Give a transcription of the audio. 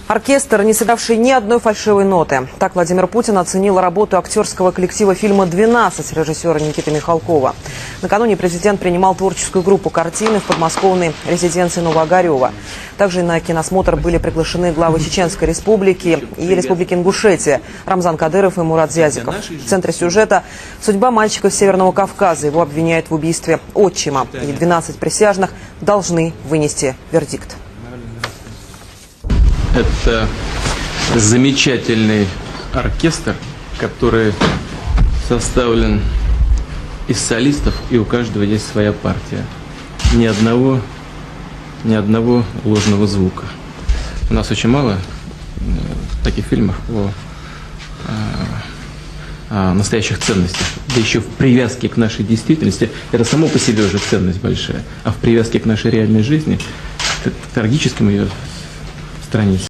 Оркестр, не сыгравший ни одной фальшивой ноты. Так Владимир Путин оценил работу актерского коллектива фильма «12» режиссера Никиты Михалкова. Накануне президент принимал творческую группу картины в подмосковной резиденции Новоогарева. Также на киносмотр были приглашены главы Чеченской республики и Республики Ингушетия Рамзан Кадыров и Мурат Зязиков. В центре сюжета судьба мальчика с Северного Кавказа. Его обвиняют в убийстве отчима. И 12 присяжных должны вынести вердикт. Это замечательный оркестр, который составлен из солистов, и у каждого есть своя партия. Ни одного ложного звука. У нас очень мало таких фильмов о настоящих ценностях. Да еще в привязке к нашей действительности. Это само по себе уже ценность большая. А в привязке к нашей реальной жизни, к трагическим ее страницам.